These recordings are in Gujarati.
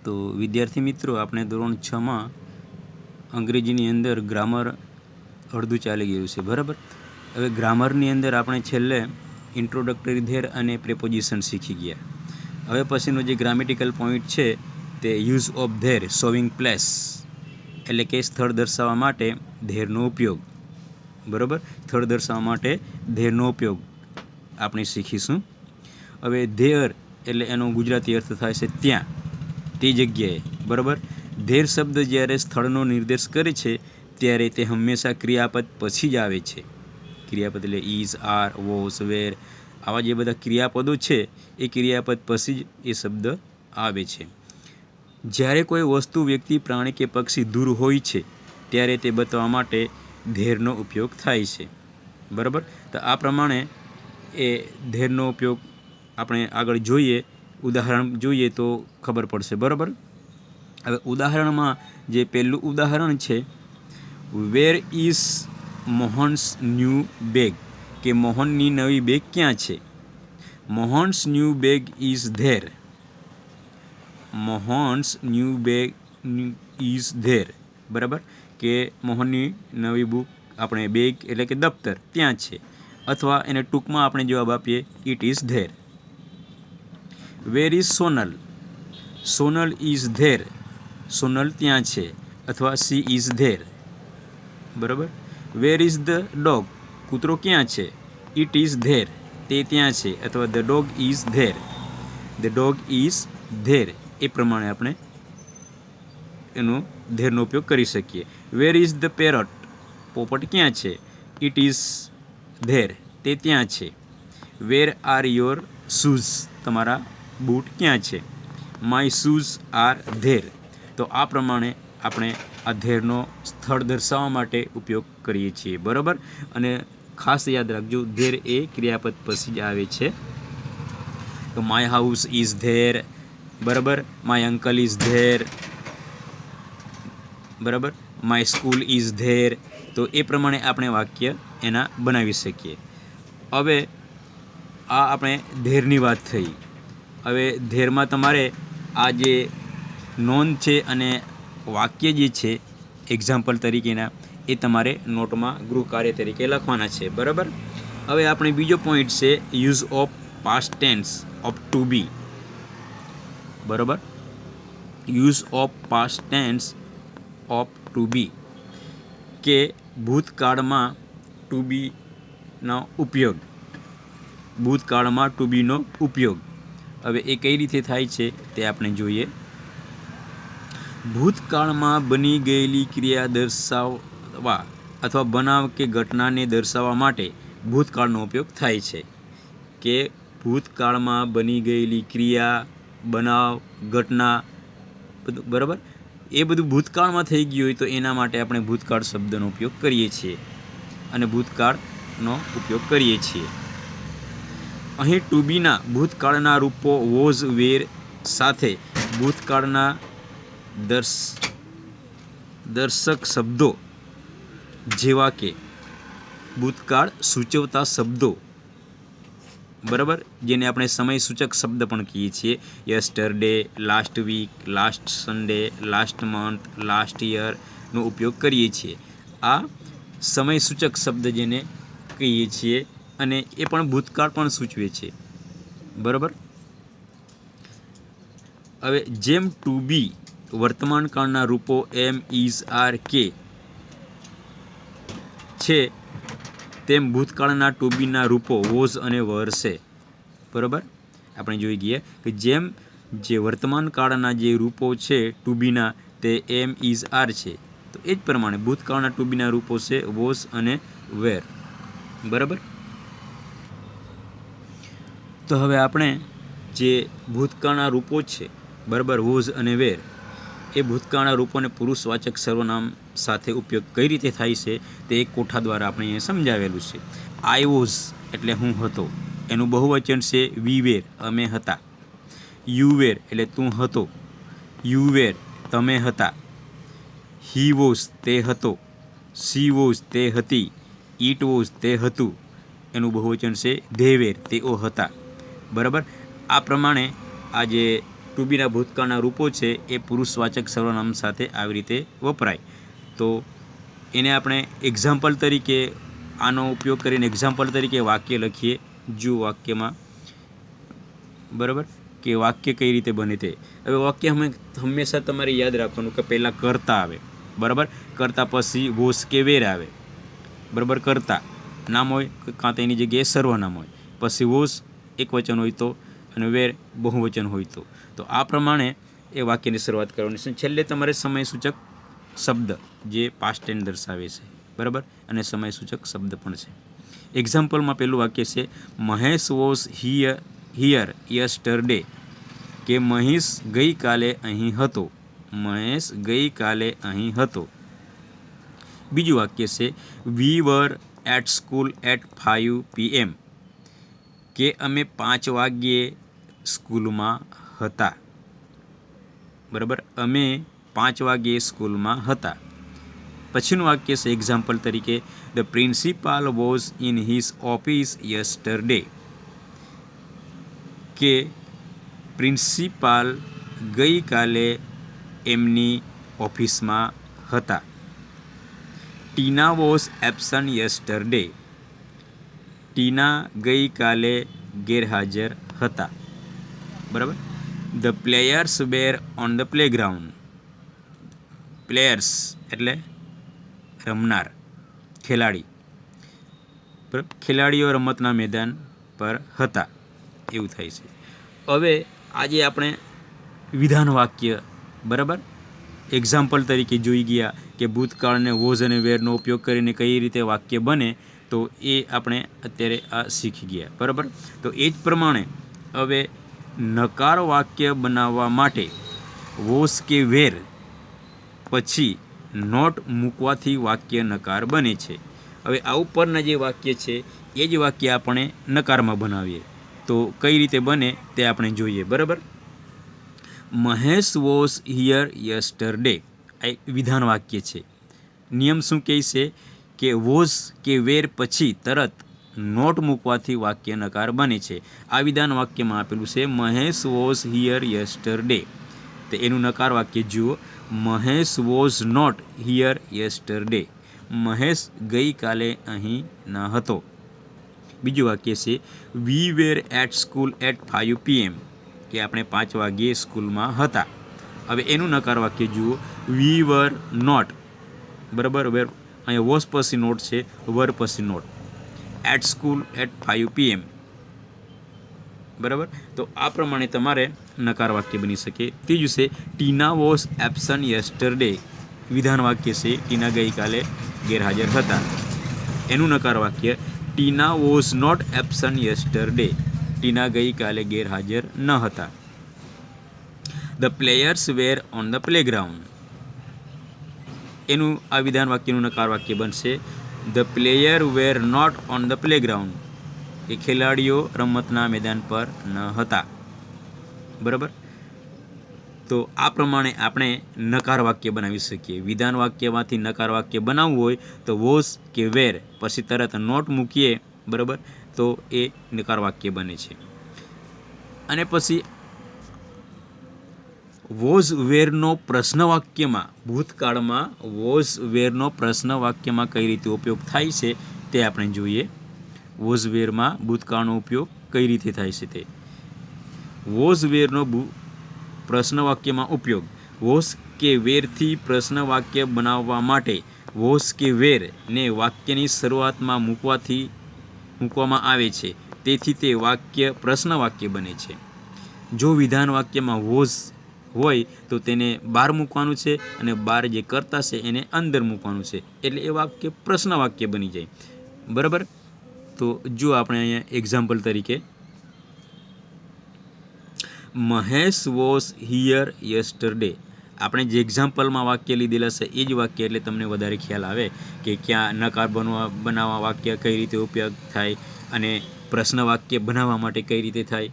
तो विद्यार्थी मित्रों, આપણે ધોરણ 6 માં અંગ્રેજીની અંદર ગ્રામર અડધું ચાલી ગયું છે, બરાબર. હવે ગ્રામરની અંદર આપણે છેલ્લે ઇન્ટ્રોડક્ટરી ધેર અને પ્રેપોઝિશન શીખી ગયા. હવે પછીનો જે ગ્રામેટિકલ પોઈન્ટ છે તે use of their showing place, એટલે કે સ્થળ દર્શાવવા માટે ધેરનો ઉપયોગ, બરાબર. સ્થળ દર્શાવવા માટે ધેરનો ઉપયોગ આપણે શીખીશું. હવે ધેર એટલે એનો ગુજરાતી અર્થ થાય છે ત્યાં, તે જગ્યાએ, બરાબર. ધેર શબ્દ જ્યારે સ્થળનો નિર્દેશ કરે છે ત્યારે તે હંમેશા ક્રિયાપદ પછી જ આવે છે. ક્રિયાપદ એટલે ઇઝ, આર, વોઝ, વેર, આવા જે બધા ક્રિયાપદો છે એ ક્રિયાપદ પછી જ એ શબ્દ આવે છે. જ્યારે કોઈ વસ્તુ, વ્યક્તિ, પ્રાણી કે પક્ષી દૂર હોય છે ત્યારે તે બતાવવા માટે ધેરનો ઉપયોગ થાય છે, બરાબર. તો આ પ્રમાણે એ ધેરનો ઉપયોગ આપણે આગળ જોઈએ, ઉદાહરણ જોઈએ તો ખબર પડશે, બરાબર. હવે ઉદાહરણમાં જે પહેલું ઉદાહરણ છે, where is Mohan's new bag, કે મોહનની નવી બેગ ક્યાં છે. Mohan's new bag is there. Mohan's new bag is there, બરાબર. કે મોહનની નવી બુક, આપણે બેગ એટલે કે દફતર ત્યાં છે, અથવા એને ટૂંકમાં આપણે જવાબ આપીએ it is there. Where is Sonal. Sonal is there. Sonal ત્યાં છે, અથવા સી ઇઝ ધેર, બરાબર. Where is the dog. કૂતરો ક્યાં છે. It is there. તે ત્યાં છે, અથવા the dog is there. The dog is there. એ પ્રમાણે આપણે એનો ધેરનો ઉપયોગ કરી શકીએ. Where is the parrot. પોપટ ક્યાં છે. It is there. તે ત્યાં છે. Where are your shoes. તમારા બૂટ ક્યાં છે. My shoes are there. તો આ પ્રમાણે આપણે આ ધેરનો સ્થળ દર્શાવવા માટે ઉપયોગ કરીએ છીએ, બરાબર. અને ખાસ યાદ રાખજો, ધેર એ ક્રિયાપદ પછી જ આવે છે. તો માય હાઉસ ઇઝ ધેર, બરાબર. માય અંકલ ઇઝ ધેર, બરાબર. My school is there. તો એ પ્રમાણે આપણે વાક્ય એના બનાવી શકીએ. હવે આ આપણે ધેરની વાત થઈ. હવે ધેરમાં તમારે આ જે નોંધ છે અને વાક્ય જે છે એક્ઝામ્પલ તરીકેના, એ તમારે નોટમાં ગૃહ કાર્ય તરીકે લખવાના છે, બરાબર. હવે આપણે બીજો પોઈન્ટ છે use of past tense of to be, બરાબર. Use of past tense of to be, કે ભૂતકાળમાં ટુ બીનો ઉપયોગ. ભૂતકાળમાં ટુ બીનો ઉપયોગ. હવે એ કઈ રીતે થાય છે તે આપણે જોઈએ. ભૂતકાળમાં બની ગયેલી ક્રિયા દર્શાવવા અથવા બનાવ કે ઘટનાને દર્શાવવા માટે ભૂતકાળનો ઉપયોગ થાય છે. કે ભૂતકાળમાં બની ગયેલી ક્રિયા, બનાવ, ઘટના, બધું, બરાબર. એ બધું ભૂતકાળમાં થઈ ગયું હોય તો એના માટે આપણે ભૂતકાળ શબ્દનો ઉપયોગ કરીએ છીએ અને ભૂતકાળનો ઉપયોગ કરીએ છીએ. અહીં ટુ બીના ભૂતકાળના રૂપો વોઝ, વેર સાથે ભૂતકાળના દર્શક શબ્દો જેવા કે ભૂતકાળ સૂચવતા શબ્દો, બરાબર, જેને આપણે સમય સૂચક શબ્દ પણ કહીએ છીએ. Yesterday, last week, last Sunday, last month, last યરનો ઉપયોગ કરીએ છીએ. આ સમય સૂચક શબ્દ જેને કહીએ છીએ, અને એ પણ ભૂતકાળ પણ સૂચવે છે, બરાબર. હવે જેમ ટુ બી વર્તમાન કાળના રૂપો એમ, ઇઝ, આર, કે છે, તેમ ભૂતકાળના ટુ બીના રૂપો વોઝ અને વર છે, બરાબર. આપણે જોઈ ગયા કે જેમ જે વર્તમાન કાળના જે રૂપો છે ટુ બીના તે એમ, ઇઝ, આર છે, તો એ જ પ્રમાણે ભૂતકાળના ટુ બીના રૂપો છે વોઝ અને વેર, બરાબર. તો હવે આપણે જે ભૂતકાળના રૂપો છે, બરાબર, વોઝ અને વેર, એ ભૂતકાળના રૂપોને પુરુષવાચક સર્વનામ સાથે ઉપયોગ કઈ રીતે થાય છે તે એક કોઠા દ્વારા આપણે અહીંયા સમજાવેલું છે. આઈ વોઝ એટલે હું હતો, એનું બહુવચન છે વી વેર, અમે હતા. યુ વેર એટલે તું હતો. યુ વેર તમે હતા. હી વોઝ તે હતો. સી વોઝ તે હતી. ઇટ વોઝ તે હતું. એનું બહુવચન છે ધે વેર તેઓ હતા, બરાબર. આ પ્રમાણે આ જે ટુ બીના ભૂતકાળના રૂપો છે એ પુરુષવાચક સર્વનામ સાથે આવી રીતે વપરાય. તો એને આપણે એક્ઝામ્પલ તરીકે આનો ઉપયોગ કરીને એક્ઝામ્પલ તરીકે વાક્ય લખીએ. જો વાક્યમાં બરાબર કે વાક્ય કઈ રીતે બને તે. હવે વાક્ય હંમેશા તમારે યાદ રાખવાનું કે પહેલાં કરતા આવે, બરાબર. કરતા પછી વોસ કે વેર આવે, બરાબર. કરતા નામ હોય કાં તો એની જગ્યાએ સર્વનામ હોય, પછી વોસ એક વચન હોય તો અને વેર બહુવચન હોય તો આ પ્રમાણે એ વાક્યની શરૂઆત કરવાની છે. છેલ્લે તમારે સમયસૂચક શબ્દ જે પાસ્ટ ટેન્સ દર્શાવે છે, બરાબર, અને સમયસૂચક શબ્દ પણ છે. એક્ઝામ્પલમાં પહેલું વાક્ય છે મહેશ વોઝ હિયર યસ્ટરડે, કે મહેશ ગઈકાલે અહીં હતો. મહેશ ગઈકાલે અહીં હતો. બીજું વાક્ય છે વી વર એટ સ્કૂલ એટ 5 PM, કે અમે 5 વાગ્યે સ્કૂલમાં હતા, બરાબર. અમે 5 વાગ્યે સ્કૂલમાં હતા. પછીનું વાક્ય છે એક્ઝામ્પલ તરીકે the principal was in his office yesterday, કે પ્રિન્સિપાલ ગઈકાલે એમની ઓફિસમાં હતા. Tina was absent yesterday, Tina ગઈકાલે ગેરહાજર હતા, બરાબર. The players were on the playground, players એટલે રમનાર, ખેલાડી, બરાબર. ખેલાડીઓ રમતના મેદાન પર હતા, એવું થાય છે. હવે આજે આપણે વિધાન વાક્ય, બરાબર, એક્ઝામ્પલ તરીકે જોઈ ગયા કે ભૂતકાળને વોઝ અને વેરનો ઉપયોગ કરીને કઈ રીતે વાક્ય બને, તો એ આપણે અત્યારે આ શીખી ગયા, બરાબર. તો એ જ પ્રમાણે હવે નકાર વાક્ય બનાવવા માટે વોઝ કે વેર પછી નોટ મૂકવાથી વાક્ય નકાર બને છે. હવે આ ઉપરના જે વાક્ય છે એ જ વાક્ય આપણે નકારમાં બનાવીએ તો કઈ રીતે બને તે આપણે જોઈએ, બરાબર. મહેશ વોઝ હિયર યસ્ટરડે, આ એક વિધાન વાક્ય છે. નિયમ શું કહે છે કે વોઝ કે વેર પછી તરત નોટ મૂકવાથી વાક્ય નકાર બને છે. આ વિધાન વાક્યમાં આપેલું છે મહેશ વોઝ હિયર યસ્ટરડે, તો એનું નકાર વાક્ય જુઓ Mahesh was not here yesterday, Mahesh ગઈકાલે અહીં ન હતો. બીજું વાક્ય છે we were at school at 5 PM, કે આપણે 5 વાગ્યે સ્કૂલમાં હતા. હવે એનું નકાર વાક્ય જુઓ વી વર નોટ, બરાબર. વેર અહીંયા વોઝ પછી નોટ છે, વર પછી not, at school at 5 PM, બરાબર. તો આ પ્રમાણે તમારે નકાર વાક્ય બની શકે. ત્રીજું છે ટીના વોઝ એબસન્ટ યસ્ટરડે, વિધાન વાક્ય છે ટીના ગઈકાલે ગેરહાજર હતા. એનું નકાર વાક્ય Tina was not absent yesterday, Tina ગઈકાલે ગેરહાજર ન હતા. The players were on the playground, એનું આ વિધાન વાક્યનું નકાર વાક્ય બનશે the player were not on the playground, કે ખેલાડીઓ રમતના મેદાન પર ન હતા, બરાબર. તો આ પ્રમાણે આપણે નકાર વાક્ય બનાવી શકીએ. વિધાન વાક્યમાંથી નકાર વાક્ય બનાવવું હોય તો વોઝ કે વેર પછી તરત નોટ મૂકીએ, બરાબર, તો એ નકાર વાક્ય બને છે. અને પછી વોઝ વેરનો પ્રશ્ન વાક્યમાં, ભૂતકાળમાં વોઝ વેરનો પ્રશ્ન વાક્યમાં કઈ રીતે ઉપયોગ થાય છે તે આપણે જોઈએ. વોઝ વેરમાં ભૂતકાળનો ઉપયોગ કઈ રીતે થાય છે તે. વોઝ વેરનો પ્રશ્ન વાક્યમાં ઉપયોગ વોઝ કે વેરથી પ્રશ્ન વાક્ય બનાવવા માટે વોઝ કે વેરને વાક્યની શરૂઆતમાં મૂકવામાં આવે છે, તેથી તે વાક્ય પ્રશ્ન વાક્ય બને છે. જો વિધાન વાક્યમાં વોઝ હોય તો તેને બહાર મૂકવાનું છે અને બહાર જે કરતા છે એને અંદર મૂકવાનું છે, એટલે એ વાક્ય પ્રશ્ન વાક્ય બની જાય, બરાબર. તો જો આપણે અહીંયા એક્ઝામ્પલ તરીકે મહેશ વોઝ હિયર યસ્ટરડે, આપણે જે એક્ઝામ્પલમાં વાક્ય લીધેલા છે એ જ વાક્ય, એટલે તમને વધારે ખ્યાલ આવે કે ક્યાં નકાર બનાવવા વાક્ય કઈ રીતે ઉપયોગ થાય અને પ્રશ્ન વાક્ય બનાવવા માટે કઈ રીતે થાય.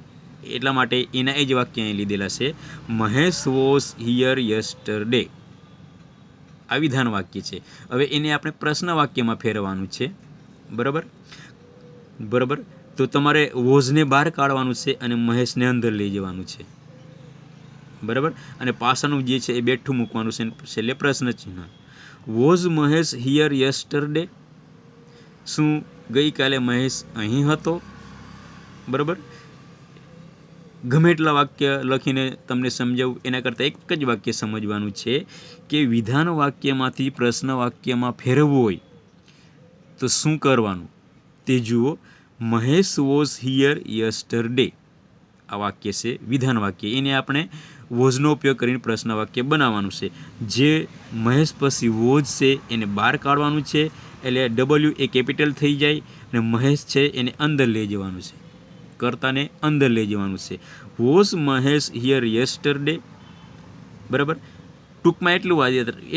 એટલા માટે એના એ જ વાક્ય અહીં લીધેલા છે મહેશ વોઝ હિયર યસ્ટરડે, આ વિધાન વાક્ય છે. હવે એને આપણે પ્રશ્ન વાક્યમાં ફેરવવાનું છે, બરાબર. તો તમારે વોઝને બહાર કાઢવાનું છે અને મહેશને અંદર લઈ જવાનું છે. બરાબર. અને પાસાનું જે છે એ બેઠું મૂકવાનું છે, છેલ્લે પ્રશ્ન ચિહ્ન. Was Mahesh here yesterday? શું ગઈકાલે મહેશ અહીં હતો? બરાબર. ગમે એટલા વાક્ય લખીને તમને સમજાવું એના કરતાં એક જ વાક્ય સમજવાનું છે કે વિધાન વાક્યમાંથી પ્રશ્ન વાક્યમાં ફેરવવું હોય તો શું કરવાનું તે જુઓ. મહેશ વોઝ હિયર યસ્ટરડે આ વાક્ય છે વિધાન વાક્ય. એને આપણે વોઝનો ઉપયોગ કરીને પ્રશ્ન વાક્ય બનાવવાનું છે. જે મહેશ પછી વોઝ છે એને બહાર કાઢવાનું છે, એટલે ડબલ્યુ એ કેપિટલ થઈ જાય અને મહેશ છે એને અંદર લઈ જવાનું છે, કર્તાને અંદર લઈ જવાનું છે. Was Mahesh here yesterday? બરાબર. ટૂંકમાં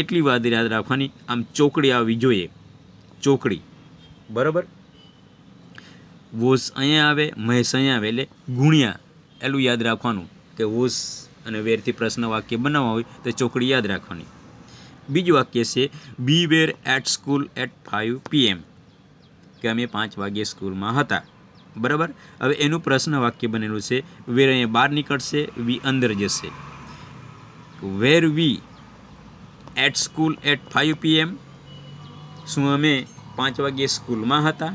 એટલી વાત યાદ રાખવાની, આમ ચોકડી આવવી જોઈએ, ચોકડી. બરાબર. વોઝ અહીંયા આવે, મહેશ અહીંયા આવે, એટલે ગુણ્યા એટલું યાદ રાખવાનું કે વોઝ અને વેરથી પ્રશ્ન વાક્ય બનાવવા હોય તો ચોકડી યાદ રાખવાની. બીજું વાક્ય છે be were at school at 5 PM, કે અમે 5 વાગ્યે સ્કૂલમાં હતા. બરાબર. હવે એનું પ્રશ્ન વાક્ય બનેલું છે. વેર અહીંયા બહાર નીકળશે, વી અંદર જશે. વેર વી એટ સ્કૂલ એટ 5 PM? શું અમે 5 વાગ્યે સ્કૂલમાં હતા?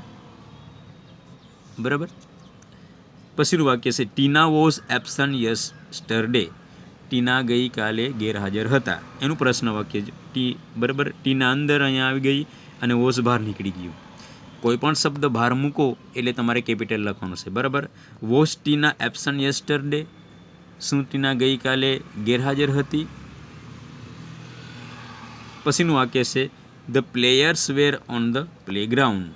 બરાબર. પછીનું વાક્ય છે ટીના વોઝ એબસન્ટ યસ્ટરડે. ટીના ગઈકાલે ગેરહાજર હતા. એનું પ્રશ્ન વાક્ય બરાબર. ટીના અંદર અહીંયા આવી ગઈ અને વોઝ બહાર નીકળી ગયું. કોઈ પણ શબ્દ બહાર મૂકો એટલે તમારે કેપિટલ લખવાનું છે. બરાબર. Was Tina absent yesterday? શું ટીના ગઈકાલે ગેરહાજર હતી? પછીનું વાક્ય છે the players were on the playground.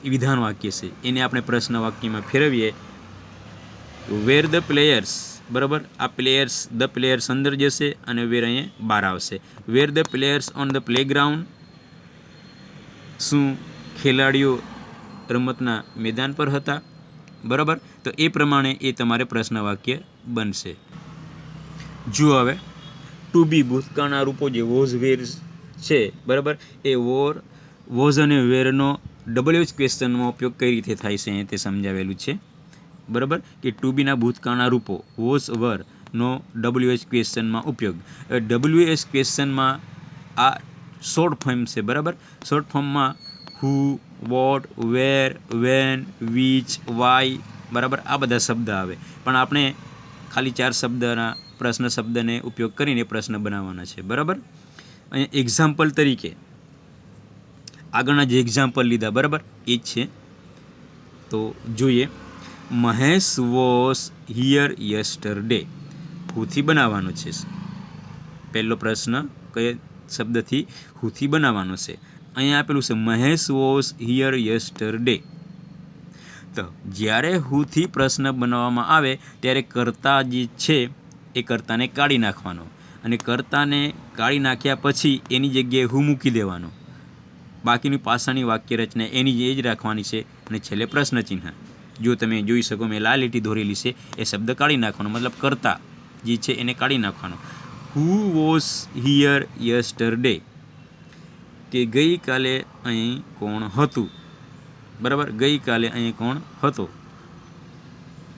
એ વિધાન વાક્ય છે, એને આપણે પ્રશ્ન વાક્યમાં ફેરવીએ. Were the players? બરાબર. આ પ્લેયર્સ, ધ પ્લેયર્સ અંદર જશે અને વેર અહીંયા બહાર આવશે. Were the players on the playground? શું ખેલાડીઓ રમતના મેદાન પર હતા? બરાબર. તો એ પ્રમાણે એ તમારે પ્રશ્ન વાક્ય બનશે. જુઓ હવે ટુ બી ભૂતકાળના રૂપો જે વોઝ વેર છે, બરાબર, એ વોઝ અને વેરનો WH ક્વેશ્ચનમાં ઉપયોગ કઈ રીતે થાય છે તે સમજાવેલું છે. બરાબર. કે ટુ બીના ભૂતકાળના રૂપો વોઝ વરનો WH ક્વેશ્ચનમાં ઉપયોગ. WH ક્વેશ્ચનમાં આ શોર્ટ ફોર્મ છે. બરાબર. શોર્ટ ફોર્મમાં who, what, where, when, which, why, બરાબર, આ બધા શબ્દ આવે. પણ આપણે ખાલી 4 શબ્દના પ્રશ્ન શબ્દને ઉપયોગ કરીને પ્રશ્ન બનાવવાના છે. બરાબર. અહીંયા એક્ઝામ્પલ તરીકે આગળના જે એક્ઝામ્પલ લીધા, બરાબર, એ જ છે. તો જોઈએ. Mahesh was here yesterday. Houthi બનાવવાનો છે. પહેલો પ્રશ્ન કયા શબ્દથી? હુથી બનાવવાનો છે. અહીંયા આપેલું છે મહેશ વોઝ હિયર યસ્ટરડે. તો જ્યારે હુથી પ્રશ્ન બનાવવામાં આવે ત્યારે કર્તા જે છે એ કર્તાને કાઢી નાખવાનો, અને કર્તાને કાઢી નાખ્યા પછી એની જગ્યાએ હું મૂકી દેવાનો. બાકીની પાછળની વાક્ય રચના એની જ રાખવાની છે. અને છેલ્લે પ્રશ્ન ચિહ્ન. જો તમે જોઈ શકો મેં લાલ લીટી દોરેલી છે, એ શબ્દ કાઢી નાખવાનો, મતલબ કર્તા જે છે એને કાઢી નાખવાનો. Who was here yesterday? કે ગઈકાલે અહીં કોણ હતું? બરાબર. ગઈકાલે અહીં કોણ હતો?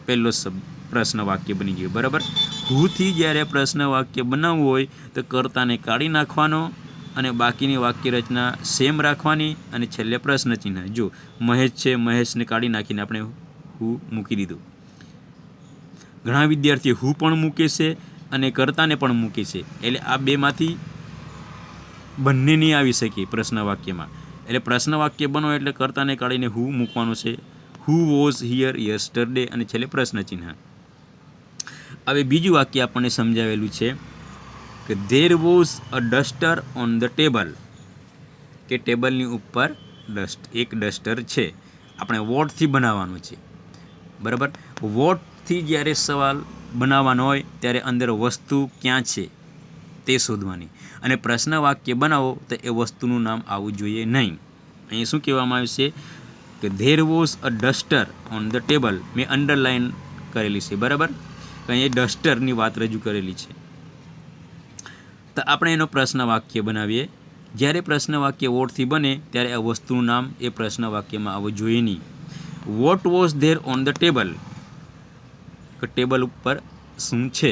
પહેલો શબ્દ પ્રશ્ન વાક્ય બની ગયું. બરાબર. હુથી જ્યારે પ્રશ્ન વાક્ય બનાવવું હોય તો કર્તાને કાઢી નાખવાનો અને બાકીની વાક્ય રચના સેમ રાખવાની અને છેલ્લે પ્રશ્ન ચિહ્ન. જો મહેશ છે, મહેશને કાઢી નાખીને આપણે હું મૂકી દીધું. ઘણા વિદ્યાર્થીઓ હું પણ મૂકે છે અને કર્તાને પણ મૂકે છે, એટલે આ બેમાંથી બંને નહીં આવી શકે પ્રશ્ન વાક્યમાં. એટલે પ્રશ્ન વાક્ય બનો એટલે કર્તાને કાઢીને હું મૂકવાનું છે. હુ વોઝ હિયર યસ્ટરડે અને છેલ્લે પ્રશ્ન ચિહ્ન. હવે બીજું વાક્ય આપણને સમજાવેલું છે કે there was a duster on the table. કે ટેબલની ઉપર એક ડસ્ટર છે. આપણે વોટથી બનાવવાનું છે. બરાબર. વોટથી જ્યારે સવાલ બનાવવાનો હોય ત્યારે અંદર વસ્તુ ક્યાં છે તે શોધવાની, અને પ્રશ્ન વાક્ય બનાવો તો એ વસ્તુનું નામ આવવું જોઈએ નહીં. અહીં શું કહેવામાં આવ્યું છે કે there was a duster on the table. મેં અંડરલાઇન કરેલી છે. બરાબર. અહીં એ ડસ્ટરની વાત રજૂ કરેલી છે. તો આપણે એનો પ્રશ્ન વાક્ય બનાવીએ. જ્યારે પ્રશ્ન વાક્ય વોટથી બને ત્યારે આ વસ્તુનું નામ એ પ્રશ્ન વાક્યમાં આવવું જોઈએ નહીં. What was there on the table? કે ટેબલ ઉપર શું છે?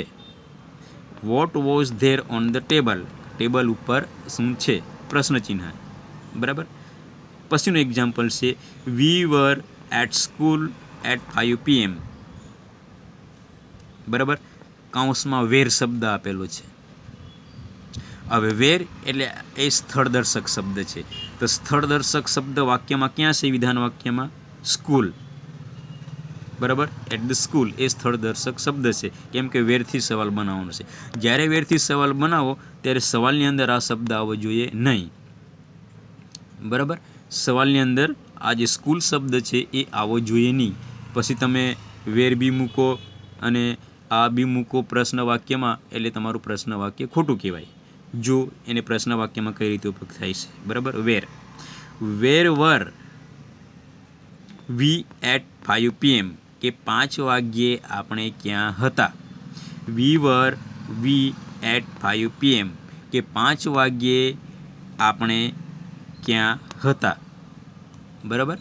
What was there on the table, table ઉપર શું છે, પ્રશ્ન ચિહ્ન, બરાબર. પછીનું એક્ઝામ્પલ છે વી વર એટ સ્કૂલ એટ 5 PM, બરાબર. કૌંસમાં વેર શબ્દ આપેલો છે. હવે વેર એટલે એ સ્થળદર્શક શબ્દ છે. તો સ્થળદર્શક શબ્દ વાક્યમાં ક્યાં છે? વિધાન વાક્યમાં સ્કૂલ, બરાબર. એટ ધ સ્કૂલ એ સ્થળદર્શક શબ્દ છે. કેમ કે વેરથી સવાલ બનાવવાનો છે. જ્યારે વેરથી સવાલ બનાવો ત્યારે સવાલની અંદર આ શબ્દ આવવો જોઈએ નહીં, બરાબર. સવાલની અંદર આ જે સ્કૂલ શબ્દ છે એ આવવો જોઈએ નહીં. પછી તમે વેર બી મૂકો અને આ બી મૂકો પ્રશ્ન વાક્યમાં, એટલે તમારું પ્રશ્ન વાક્ય ખોટું કહેવાય. જો એને પ્રશ્ન વાક્યમાં કઈ રીતે ઉપયોગ થાય છે, બરાબર. વેર વર વી એટ 5 PM, કે 5 વાગ્યે આપણે ક્યાં હતા. વી વર વી એટ 5 PM, કે 5 વાગ્યે આપણે ક્યાં હતા, બરાબર.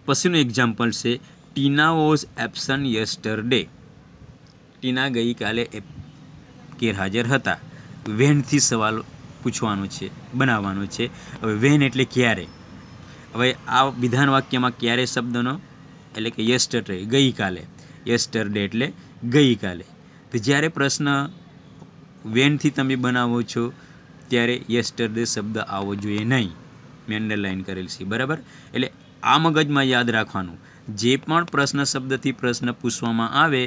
પછીનું એક્ઝામ્પલ છે ટીના વોઝ એબસન્ટ યસ્ટરડે, ટીના ગઈકાલે ગેરહાજર હતા. વેનથી સવાલ પૂછવાનો છે, બનાવવાનો છે. હવે વેન એટલે ક્યારે. હવે આ વિધાન વાક્યમાં ક્યારે શબ્દનો એટલે કે યસ્ટરડે, ગઈકાલે. યસ્ટરડે એટલે ગઈકાલે. તો જ્યારે પ્રશ્ન વેનથી તમે બનાવો છો ત્યારે યસ્ટરડે શબ્દ આવવો જોઈએ નહીં. મેં અંડરલાઇન કરેલ છે, બરાબર. એટલે આ મગજમાં યાદ રાખવાનું, જે પણ પ્રશ્ન શબ્દથી પ્રશ્ન પૂછવામાં આવે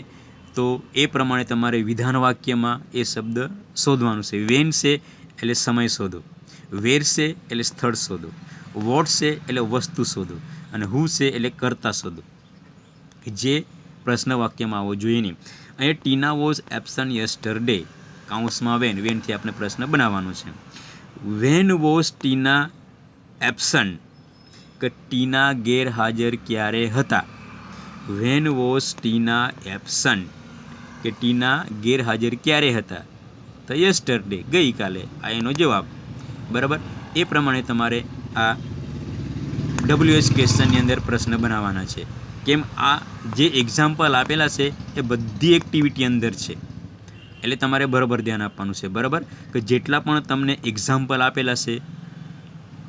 તો એ પ્રમાણે તમારે વિધાન વાક્યમાં એ શબ્દ શોધવાનું છે. વેન છે એટલે સમય શોધો, વેર છે એટલે સ્થળ શોધો, વોટ છે એટલે વસ્તુ શોધો, અને હુ છે એટલે કર્તા શોધો, જે પ્રશ્ન વાક્યમાં આવવો જોઈએ નહીં. અહીંયા ટીના વોઝ એબસન્ટ યસ્ટરડે, કૌંસમાં વેનથી આપણે પ્રશ્ન બનાવવાનો છે. વેન વોઝ ટીના એબસન્ટ, કે ટીના ગેરહાજર ક્યારે હતા. વેન વોઝ ટીના એબસન્ટ, કે ટીના ગેરહાજર ક્યારે હતા. તો યસ્ટરડે, ગઈકાલે. આ એનો જવાબ, બરાબર. એ પ્રમાણે તમારે આ WH ક્વેશ્ચનની અંદર પ્રશ્ન બનાવવાના છે. કેમ આ જે એક્ઝામ્પલ આપેલા છે એ બધી એક્ટિવિટી અંદર છે, એટલે તમારે બરાબર ધ્યાન આપવાનું છે, બરાબર. કે જેટલા પણ તમને એક્ઝામ્પલ આપેલા છે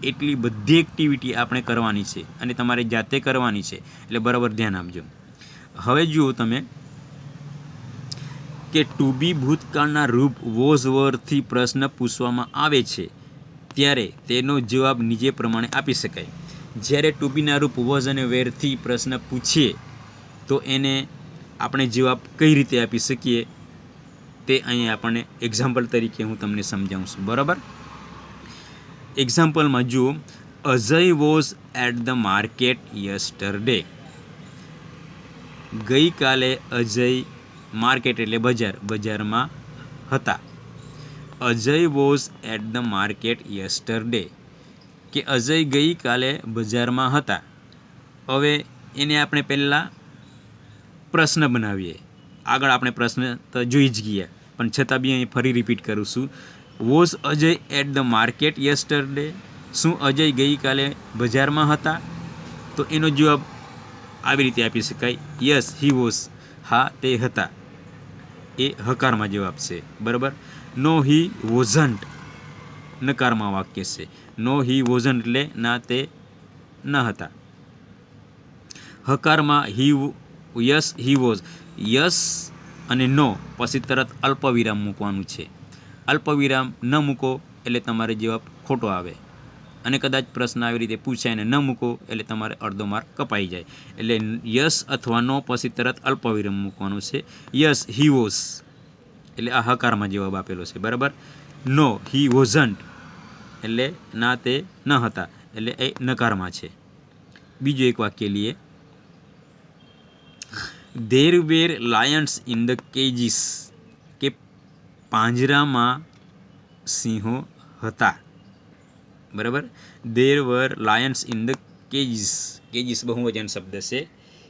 એટલી બધી એક્ટિવિટી આપણે કરવાની છે અને તમારે જાતે કરવાની છે, એટલે બરાબર ધ્યાન આપજો. હવે જુઓ તમે કે ટુ બી ભૂતકાળના રૂપ વોઝ વરથી પ્રશ્ન પૂછવામાં આવે છે ત્યારે તેનો જવાબ નીચે પ્રમાણે આપી શકાય. જ્યારે ટુ બીના રૂપ વોઝ અને વેરથી પ્રશ્ન પૂછીએ તો એને આપણે જવાબ કઈ રીતે આપી શકીએ તે અહીં આપણને એક્ઝામ્પલ તરીકે હું તમને સમજાવું છું, બરાબર. એક્ઝામ્પલમાં જુઓ, Ajay was at the market yesterday. ગઈકાલે અજય માર્કેટ એટલે બજાર, બજારમાં હતા. Ajay was at the market yesterday, કે અજય ગઈકાલે બજારમાં હતા. હવે એને આપણે પહેલાં પ્રશ્ન બનાવીએ. આગળ આપણે પ્રશ્ન તો જોઈ જ ગયા, પણ છતાં બી અહીં ફરી રિપીટ કરું છું. Was Ajay at the market yesterday, શું અજય ગઈકાલે બજારમાં હતા. તો એનો જવાબ આવી રીતે આપી શકાય, યસ હી વોઝ, હા તે હતા. એ હકારમાં જવાબ છે, બરાબર. નો હી વોઝન્ટ નકારમાં વાક્ય છે. નો હી વોઝન્ટ એટલે ના તે ન હતા. હકારમાં યસ હી વોઝ, યસ અને નો પછી તરત અલ્પવિરામ મૂકવાનું છે. અલ્પવિરામ ન મૂકો એટલે તમારે જવાબ ખોટો આવે, અને કદાચ પ્રશ્ન આવી રીતે પૂછાય ને ન મૂકો એટલે તમારે અડધો માર્ક કપાઈ જાય. એટલે યસ અથવા નો પછી તરત અલ્પવિરામ મૂકવાનું છે. યસ હી વોઝ એટલે આ હકારમાં જવાબ આપેલો છે, બરાબર. નો હી વોઝન્ટ એટલે ના તે ન હતા, એટલે એ નકારમાં છે. બીજું એક વાક્ય લઈએ, there were Lions in the cages, કે પાંજરામાં સિંહો હતા, બરાબર. There were Lions in the kgs, kgs બહુવચન શબ્દ છે,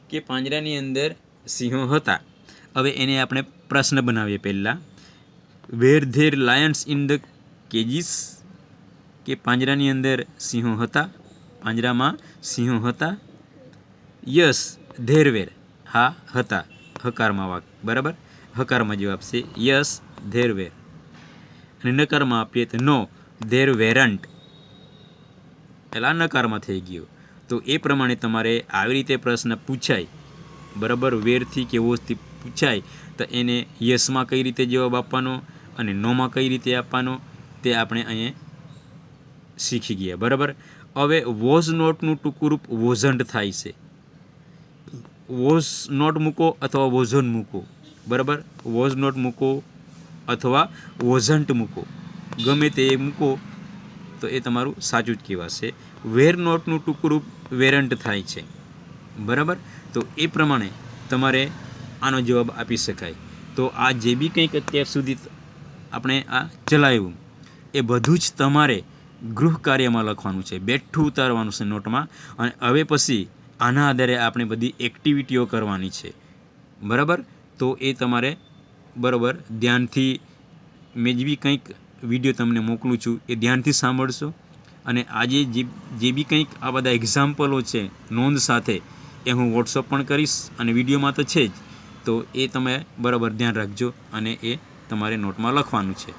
કે પાંજરાની અંદર સિંહો હતા. હવે એને આપણે પ્રશ્ન બનાવીએ પહેલાં. Were there lions in the cages, કે પાંજરાની અંદર સિંહો હતા, પાંજરામાં સિંહો હતા. યસ ધેર વેર, હા હતા. હકારમાં બરાબર, હકારમાં જવાબ છે યસ ધેર વેર. અને નકારમાં આપીએ તો નો ધેર વેરન્ટ, એટલે આ નકારમાં થઈ ગયો. તો એ પ્રમાણે તમારે આવી રીતે પ્રશ્ન પૂછાય બરાબર, વેરથી કે વોઝથી પૂછાય તો એને યસમાં કઈ રીતે જવાબ આપવાનો અને નોમાં કઈ રીતે આપવાનો તે આપણે અહીંયા શીખી ગયા બરાબર. હવે વોઝ નોટનું ટૂંકું રૂપ વોઝન્ટ થાય છે. વોઝ નોટ મૂકો અથવા વોઝન મૂકો બરાબર, વોઝ નોટ મૂકો અથવા વોઝન્ટ મૂકો, ગમે તે મૂકો તો એ તમારું સાચું જ કહેવાશે. વેર નોટનું ટૂંકું રૂપ વેરન્ટ થાય છે બરાબર. તો એ પ્રમાણે તમારે આનો જવાબ આપી શકાય. તો આ જે બી કંઈક અત્યાર સુધી આપણે આ ચલાવ્યું એ બધું જ તમારે ગૃહ કાર્યમાં લખવાનું છે, બેઠું ઉતારવાનું છે નોટમાં. અને હવે પછી આના આધારે આપણે બધી એક્ટિવિટીઓ કરવાની છે બરાબર. તો એ તમારે બરાબર ધ્યાનથી, મેં જે બી કંઈક વિડીયો તમને મોકલું છું એ ધ્યાનથી સાંભળશો. અને આજે જે બી કંઈક આ બધા એક્ઝામ્પલો છે નોંધ સાથે એ હું વોટ્સઅપ પણ કરીશ અને વિડીયોમાં તો છે જ. તો એ તમે બરાબર ધ્યાન રાખજો અને એ તમારે નોટમાં લખવાનું છે.